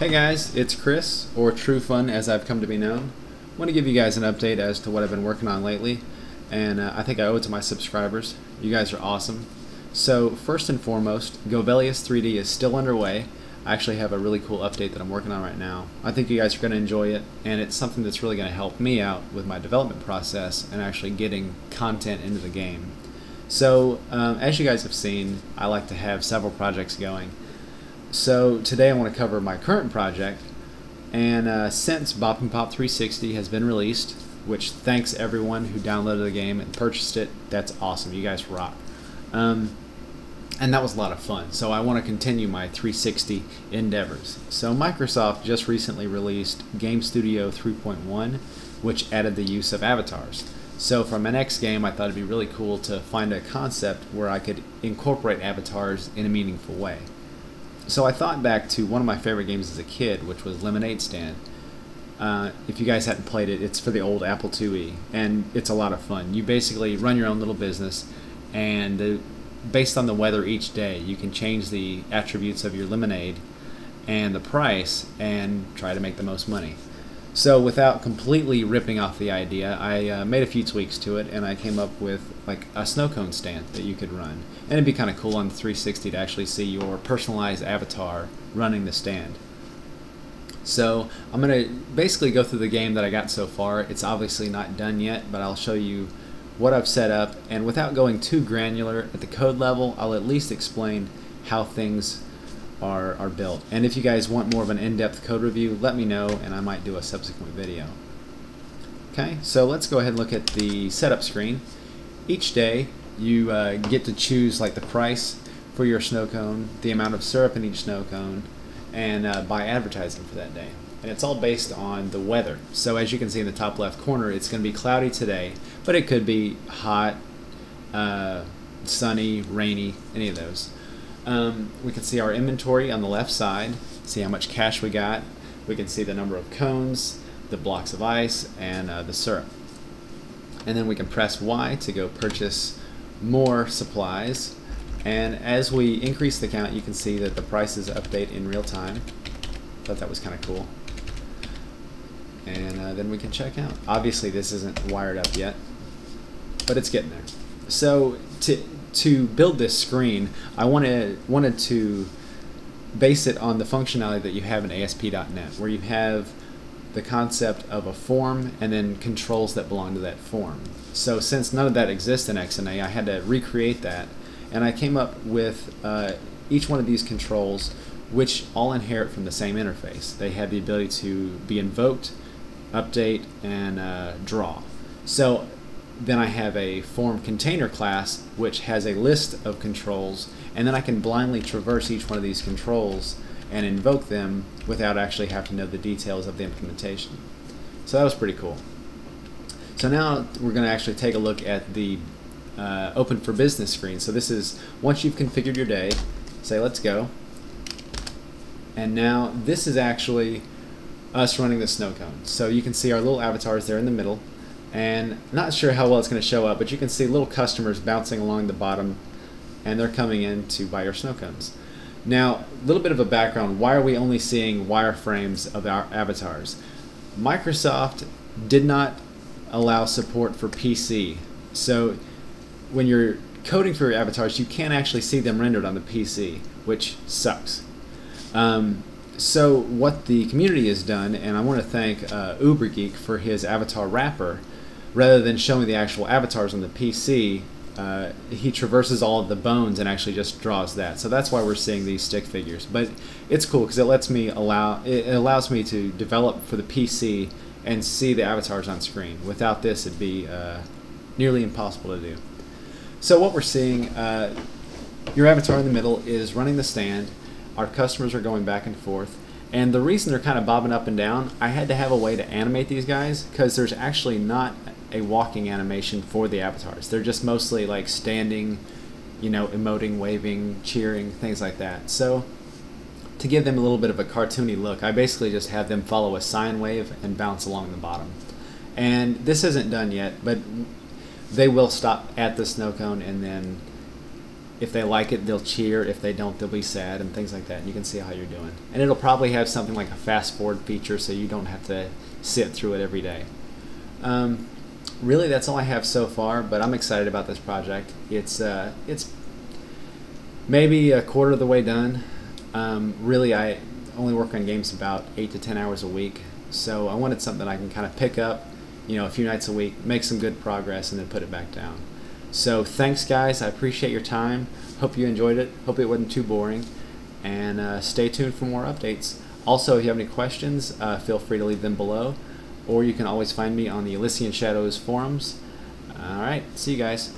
Hey guys, it's Chris, or True Fun as I've come to be known. I want to give you guys an update as to what I've been working on lately, and I think I owe it to my subscribers. You guys are awesome. So first and foremost, Golvellius 3D is still underway. I actually have a really cool update that I'm working on right now. I think you guys are going to enjoy it, and it's something that's really going to help me out with my development process and actually getting content into the game. So as you guys have seen, I like to have several projects going. So today I want to cover my current project, and since Bop and Pop 360 has been released, which thanks everyone who downloaded the game and purchased it, that's awesome, you guys rock. And that was a lot of fun, so I want to continue my 360 endeavors. So Microsoft just recently released Game Studio 3.1, which added the use of avatars. So for my next game, I thought it'd be really cool to find a concept where I could incorporate avatars in a meaningful way. So I thought back to one of my favorite games as a kid, which was Lemonade Stand. If you guys hadn't played it, it's for the old Apple IIe, and it's a lot of fun. You basically run your own little business, and based on the weather each day, you can change the attributes of your lemonade and the price and try to make the most money. So without completely ripping off the idea, I made a few tweaks to it, and I came up with like a snow cone stand that you could run. And it'd be kind of cool on the 360 to actually see your personalized avatar running the stand. So I'm going to basically go through the game that I got so far. It's obviously not done yet, but I'll show you what I've set up, and without going too granular at the code level, I'll at least explain how things are built. And if you guys want more of an in-depth code review, let me know and I might do a subsequent video. Okay, so let's go ahead and look at the setup screen. Each day you get to choose like the price for your snow cone, the amount of syrup in each snow cone, and buy advertising for that day. And it's all based on the weather. So as you can see in the top left corner, it's going to be cloudy today, but it could be hot, sunny, rainy, any of those. We can see our inventory on the left side, see how much cash we got. We can see the number of cones, the blocks of ice, and the syrup. And then we can press Y to go purchase more supplies. And as we increase the count, you can see that the prices update in real time. Thought that was kind of cool. And then we can check out. Obviously this isn't wired up yet, but it's getting there. So to build this screen, I wanted to base it on the functionality that you have in ASP.NET, where you have the concept of a form and then controls that belong to that form. So since none of that exists in XNA, I had to recreate that, and I came up with each one of these controls, which all inherit from the same interface. They have the ability to be invoked, update, and draw. So then I have a form container class which has a list of controls, and then I can blindly traverse each one of these controls and invoke them without actually having to know the details of the implementation. So that was pretty cool. So now we're going to actually take a look at the Open for Business screen. So this is once you've configured your day, say let's go, and now this is actually us running the snow cone. So you can see our little avatars there in the middle, and not sure how well it's going to show up, but you can see little customers bouncing along the bottom, and they're coming in to buy your snow cones. Now, a little bit of a background, why are we only seeing wireframes of our avatars? Microsoft did not allow support for PC, so when you're coding for your avatars, you can't actually see them rendered on the PC, which sucks. So what the community has done, and I want to thank Ubergeek for his avatar wrapper, rather than showing the actual avatars on the PC, he traverses all of the bones and actually just draws that. So that's why we're seeing these stick figures. But it's cool because it allows me to develop for the PC and see the avatars on screen. Without this, it'd be nearly impossible to do. So what we're seeing, your avatar in the middle is running the stand. Our customers are going back and forth, and the reason they're kind of bobbing up and down, I had to have a way to animate these guys because there's actually not a walking animation for the avatars. They're just mostly like standing, you know, emoting, waving, cheering, things like that. So to give them a little bit of a cartoony look, I basically just have them follow a sine wave and bounce along the bottom. And this isn't done yet, but they will stop at the snow cone and then If they like it, they'll cheer. If they don't, they'll be sad and things like that. And you can see how you're doing. And it'll probably have something like a fast forward feature, so you don't have to sit through it every day. Really, that's all I have so far, but I'm excited about this project. It's maybe a quarter of the way done. Really, I only work on games about 8 to 10 hours a week, so I wanted something I can kind of pick up, a few nights a week, make some good progress, and then put it back down. So thanks, guys. I appreciate your time. Hope you enjoyed it. Hope it wasn't too boring, and stay tuned for more updates. Also, if you have any questions, feel free to leave them below, or you can always find me on the Elysian Shadows forums. All right, see you guys.